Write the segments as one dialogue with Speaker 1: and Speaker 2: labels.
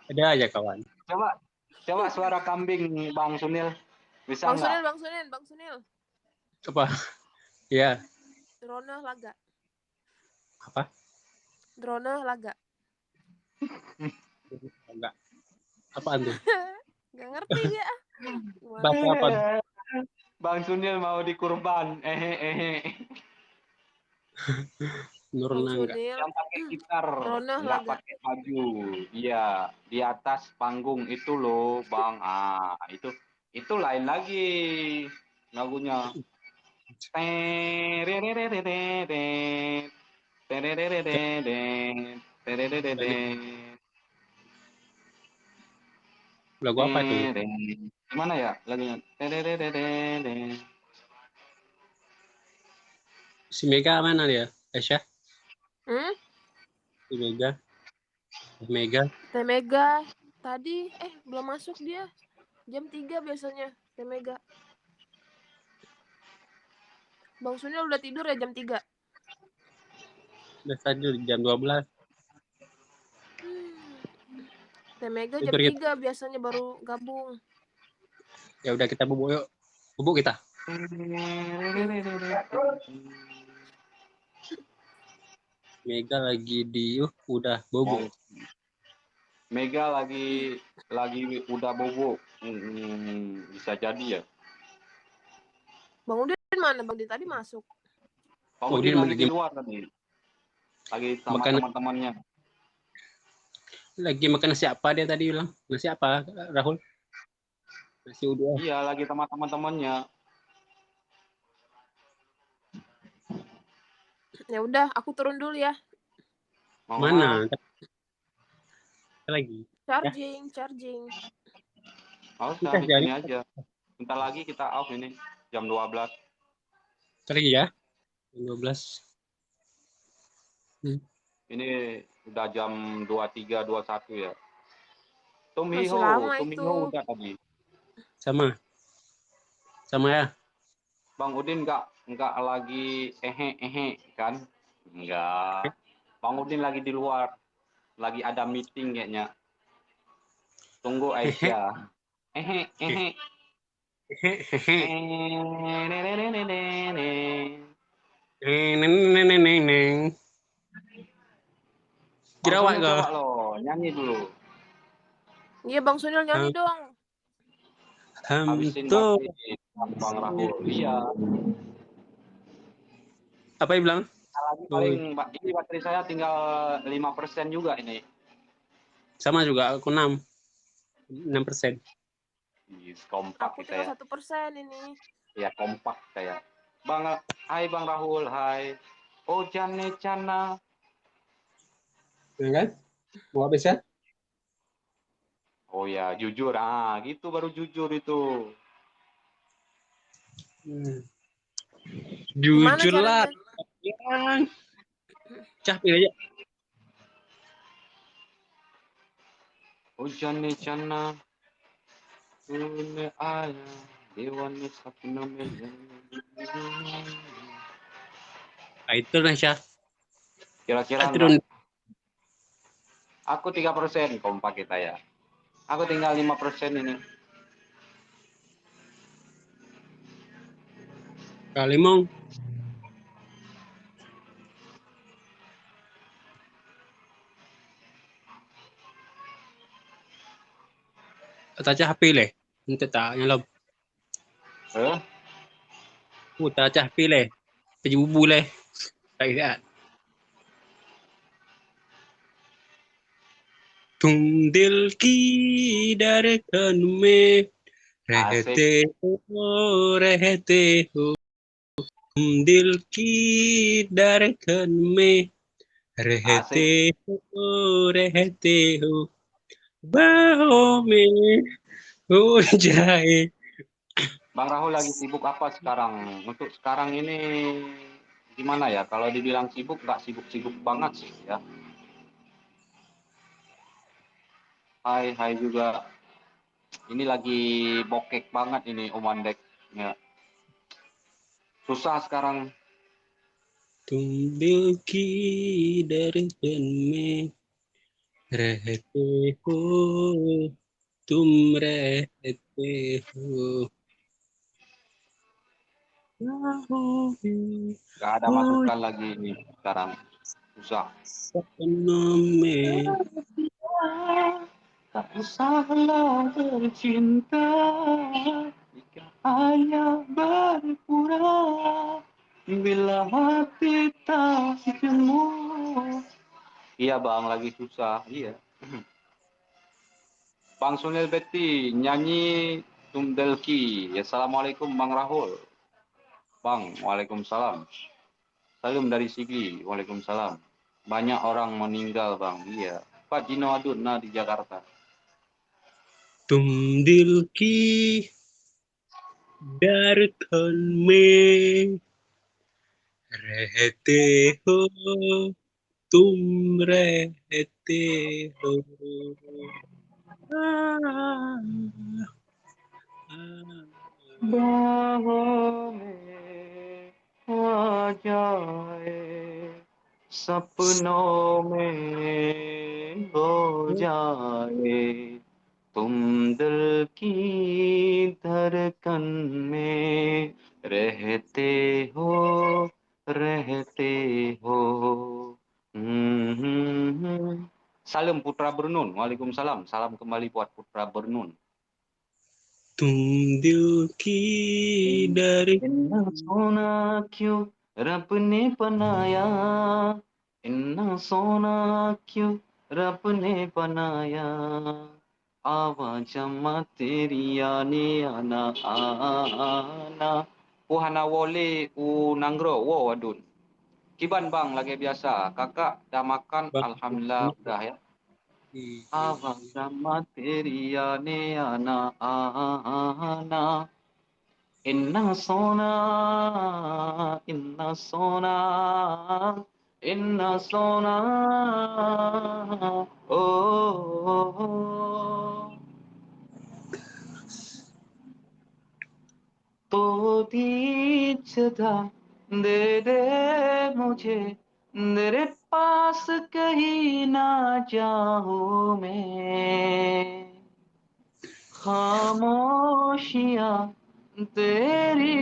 Speaker 1: Ada aja kawan.
Speaker 2: Coba suara kambing Bang Sunil. Bisa nggak?
Speaker 3: Bang Sunil.
Speaker 1: Apa? Iya.
Speaker 3: Drone laga.
Speaker 1: Apa?
Speaker 3: Drone laga.
Speaker 1: Enggak. Apaan tuh?
Speaker 3: Nggak ngerti dia.
Speaker 1: Bahasa apa?
Speaker 2: Bang Sunil mau dikurban.
Speaker 3: Bang
Speaker 1: Nurna enggak.
Speaker 3: Sunil.
Speaker 2: Yang pakai gitar,
Speaker 3: Drone
Speaker 2: nggak
Speaker 3: laga.
Speaker 2: pakai baju. Iya, di atas panggung itu loh, Bang. Itu lain lagi lagunya.
Speaker 1: Lagu apa itu?
Speaker 2: Gimana ya lagunya?
Speaker 1: Si Mega mana dia? Aisyah? Si Mega. Mega.
Speaker 3: Teh Mega. Tadi belum masuk dia. Jam 3 biasanya Teh Mega. Bang Sunil udah tidur ya jam 3?
Speaker 1: Udah tidur jam 12.
Speaker 3: Teh Mega jam
Speaker 1: Tidur kita.
Speaker 3: 3 biasanya baru gabung.
Speaker 1: Ya udah kita bubuk yuk. Bubuk kita. Mega lagi di udah bobo.
Speaker 2: Mega lagi udah bobo. Bisa jadi ya.
Speaker 3: Bang Udin mana? Bang Udin tadi masuk.
Speaker 2: Bang Udin lagi di luar tadi. Lagi sama teman-temannya.
Speaker 1: Lagi makan nasi apa dia tadi bilang? Nasi apa, Rahul? Nasi uduk.
Speaker 2: Iya, lagi sama teman-temannya.
Speaker 3: Ya udah, aku turun dulu ya.
Speaker 1: Mana? Lagi.
Speaker 3: Charging.
Speaker 2: Oh, di sini aja. Bentar lagi kita off ini jam 12.
Speaker 1: Lagi ya? Jam 12.
Speaker 2: Ini udah jam 23.21 ya.
Speaker 3: Masih lama
Speaker 2: Tumiho udah tadi.
Speaker 1: Sama ya.
Speaker 2: Bang Udin nggak lagi kan? Enggak. Bang Udin lagi di luar. Lagi ada meeting kayaknya. Tunggu Aisyah.
Speaker 1: Jerawat kok.
Speaker 2: Coba lo nyanyi dulu.
Speaker 3: Iya Bang Sunil nyanyi dong.
Speaker 2: Habisin batin Bang Rahul. Iya.
Speaker 1: Apa yang bilang?
Speaker 2: Lagi paling ini baterai saya tinggal 5% juga ini.
Speaker 1: Sama juga aku 6%.
Speaker 2: Kompak
Speaker 3: aku
Speaker 2: kita
Speaker 3: tinggal
Speaker 2: ya.
Speaker 3: 1% ini.
Speaker 2: Ya kompak saya. Hai Bang Rahul, hai. Oh Jane Cana.
Speaker 1: Ya kan? Mau habis ya?
Speaker 2: Oh ya, jujur. Gitu baru jujur itu.
Speaker 1: Jujur lah. Capek aja.
Speaker 2: Oh Jane Cana. Une aya. Dewane sapna mele.
Speaker 1: Itu Nasya.
Speaker 2: Kira-kira enggak. Aku 3% kompak kita ya. Aku tinggal 5% ini.
Speaker 1: Kalimong. Taca HP leh. Untuk tak nyalop. Taca HP leh. Pergi bubu leh. Tak lihat. तुम दिल की धड़कन में रहते हो तुम दिल की धड़कन में रहते हो बाहों में हो जाए.
Speaker 2: Bang Rahul lagi sibuk apa sekarang? Untuk sekarang ini gimana ya? Kalau dibilang sibuk, nggak sibuk-sibuk banget sih ya. Hai juga. Ini lagi bokek banget ini Om Andek. Ya. Susah sekarang.
Speaker 1: तुम दिल की धड़कन में रहते हो तुम रहते हो राहों में
Speaker 2: Gak ada
Speaker 1: हो
Speaker 2: masukan lagi ini sekarang. Susah.
Speaker 1: सपनों में
Speaker 2: Tak usahlah bercinta jika hanya berpura bila hati tak jemu. Iya bang, lagi susah. Iya. Bang Sunil Betty nyanyi Tumdelki. Assalamualaikum Bang Rahul. Bang, waalaikumsalam. Salam dari Sigli. Waalaikumsalam. Banyak orang meninggal bang. Iya. Pak Jino Aduna di Jakarta.
Speaker 1: तुम दिल की धड़कन में रहते हो तुम रहते हो
Speaker 2: बाहों में आ जाए सपनों में हो जाए तुम दिल की धड़कन में रहते हो रहते हो. Salam Putra Bernun. Waalaikumsalam. Salam kembali buat Putra Bernun.
Speaker 1: तुम दिल की
Speaker 2: इन्ना सोना क्यों रब ने बनाया इन्ना सोना क्यों रब ने बनाया आवाज तेरी आने आना आना Uhana wole unangro wo wadun. Kiban bang lagi biasa. Kakak dah makan alhamdulillah udah ya. आवाज तेरी आने आना आना इन्ना सोना इन्ना सोना इन्ना सोना ओ, तो दीजदा दे दे मुझे तेरे पास कहीं ना जाऊं मैं खामोशियाँ तेरी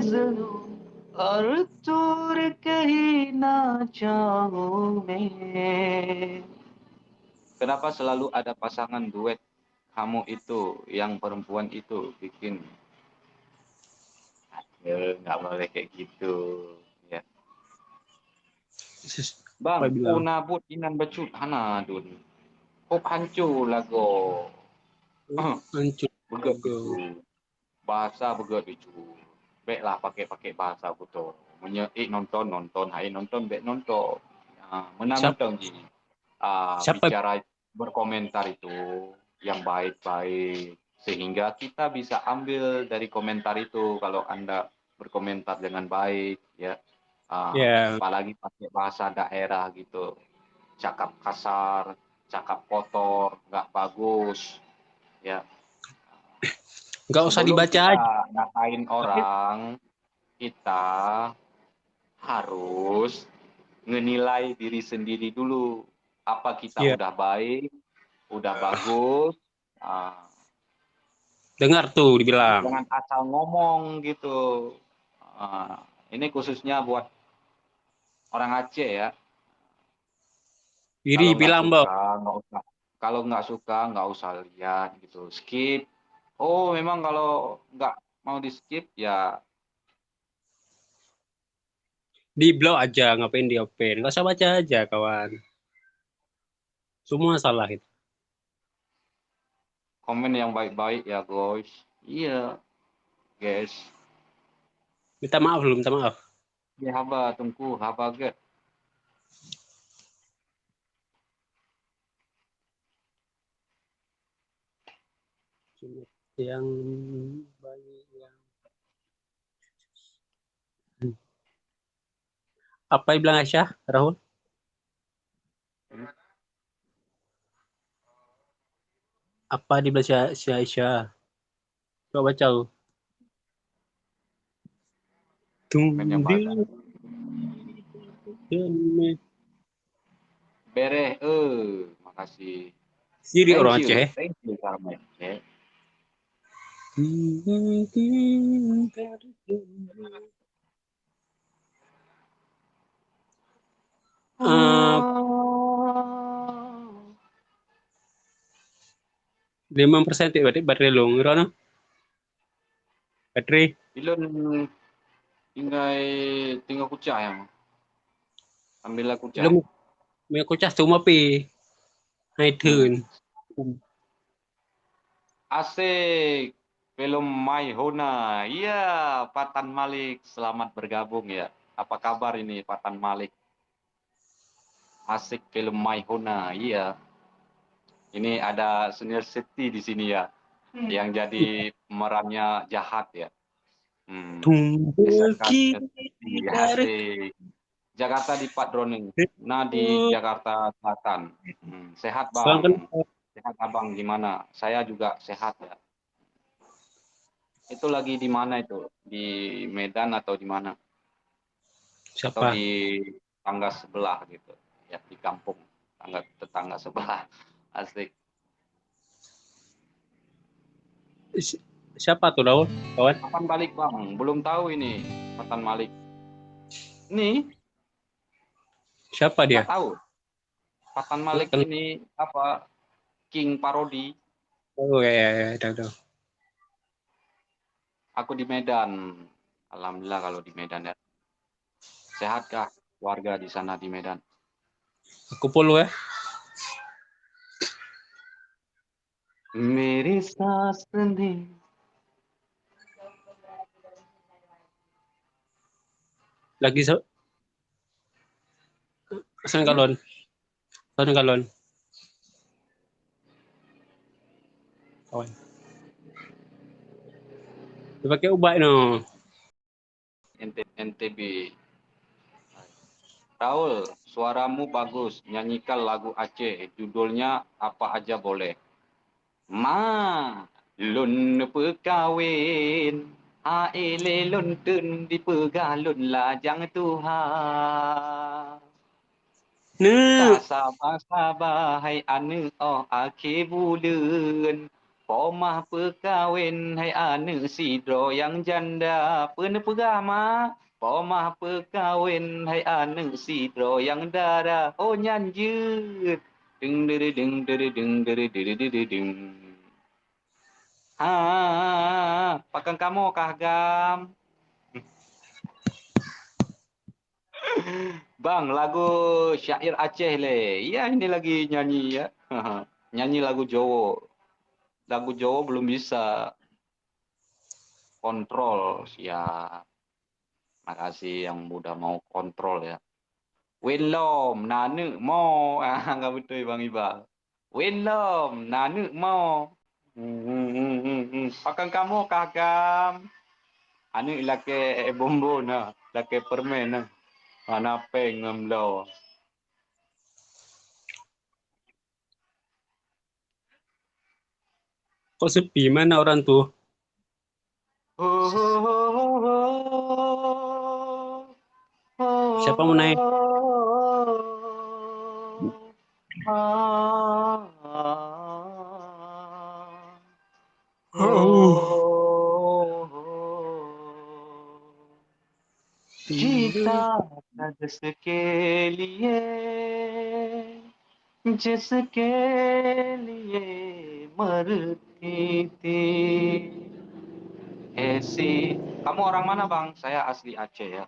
Speaker 2: ज़रूं और दूर कहीं ना जाऊं मैं. Kenapa selalu ada pasangan duet kamu itu, yang perempuan itu bikin nggak boleh kayak gitu ya. Bang,
Speaker 1: apa bilang
Speaker 2: unabut inan becut hana dun. Kop hancur lago.
Speaker 1: hancur
Speaker 2: Beget
Speaker 1: lagu
Speaker 2: itu. Bahasa beget itu. Baiklah pakai bahasa kuto. Nonton nonton, hai nonton bek nonton. Menang
Speaker 1: siapa
Speaker 2: nonton ji.
Speaker 1: siapa
Speaker 2: Bicara berkomentar itu yang baik-baik sehingga kita bisa ambil dari komentar itu kalau Anda berkomentar dengan baik ya.
Speaker 1: ya
Speaker 2: Apalagi pakai bahasa daerah gitu. Cakap kasar, cakap kotor, nggak bagus ya.
Speaker 1: nggak usah
Speaker 2: Sebelum
Speaker 1: dibaca
Speaker 2: kita
Speaker 1: aja
Speaker 2: ngatain
Speaker 1: tapi
Speaker 2: orang, kita harus menilai diri sendiri dulu. Apa kita
Speaker 1: ya
Speaker 2: udah baik, udah bagus,
Speaker 1: dengar tuh dibilang
Speaker 2: jangan asal ngomong gitu. Ini khususnya buat orang Aceh ya.
Speaker 1: Wiri
Speaker 2: Kalau nggak
Speaker 1: bilang bahwa
Speaker 2: suka, nggak usah. Kalau nggak suka, nggak usah lihat gitu. Skip. Oh, memang kalau nggak mau di skip ya.
Speaker 1: di blog aja ngapain di open nggak usah baca aja kawan semua salah itu
Speaker 2: Komen yang baik-baik ya guys. Iya guys.
Speaker 1: minta maaf belum minta maaf
Speaker 2: Ya haba tungku haba get.
Speaker 1: yang baik yang apa yang bilang Aisyah Rahul apa di bilang si Aisyah coba baca
Speaker 2: Komen yang
Speaker 1: tunggu
Speaker 2: baik. Bereh kasih.
Speaker 1: Siri orang Aceh.
Speaker 2: Thank you Karma Aceh.
Speaker 1: Eh, 5% berarti baterai lo ngerono. Baterai.
Speaker 2: Ilon tinggal kucah yang. Ambillah kucah.
Speaker 1: Lo may kucas tumapi. Hai turn.
Speaker 2: Asik. Film My Hona. Iya, Patan Malik. Selamat bergabung ya. Apa kabar ini Patan Malik? Asik film My Hona. Iya. Ini ada senior Seti di sini ya. Yang jadi pemerannya jahat ya.
Speaker 1: Tumbulki
Speaker 2: Asik. Jakarta di Pak Droning. Nah di Jakarta Selatan. Sehat
Speaker 1: Sekarang kan
Speaker 2: Bang. Sehat Abang gimana? Saya juga sehat ya. Itu lagi di mana itu? Di Medan atau di mana? Atau
Speaker 1: siapa?
Speaker 2: di tangga sebelah gitu. Ya di kampung. Tetangga sebelah. Asik.
Speaker 1: Siapa tuh Daul? Kawan?
Speaker 2: Kapan balik Bang? Belum tahu ini. Patan Malik. Ini
Speaker 1: Siapa dia?
Speaker 2: nggak tahu. Patan Malik ini apa? King Parodi.
Speaker 1: Oh ya, tahu.
Speaker 2: Aku di Medan. Alhamdulillah kalau di Medan ya. Sehatkah warga di sana di Medan?
Speaker 1: Aku polo ya.
Speaker 2: मेरी सांस ने
Speaker 1: Lagi San galon. San galon. Kawan. Dipakai ubah no.
Speaker 2: NTB. Raul, suaramu bagus. Nyanyikan lagu Aceh. Judulnya apa aja boleh. Ma, lun pekawin. Aile lun tun di pegalun lajang Tuhan. Tak sabar-sabar hai anu oh akhir bulan. Pomah perkahwin hai anu sidro yang janda. Pernah pegama. Pomah perkahwin hai anu sidro yang dara. Oh nyanjut. Deng dere deng dere deng dere dere dere deng. Pakang kamu kahgam. Bang, lagu syair Aceh le. Ya ini lagi nyanyi ya. Nyanyi lagu Jawa. Lagu Jawa belum bisa kontrol. Siap. Makasih yang udah mau kontrol ya. Welom, nanu mo. Enggak betul Bang Ibal. Welom, nanu mo. Pakai kamu kakam. Anu lake bombo na, lake permen na. Mana pengem lo.
Speaker 1: Kok sepi mana orang tuh? Siapa mau naik?
Speaker 2: जीता था जिसके लिए जिसके लिए मरती थी ऐसी. Kamu orang mana Bang? Saya asli Aceh ya.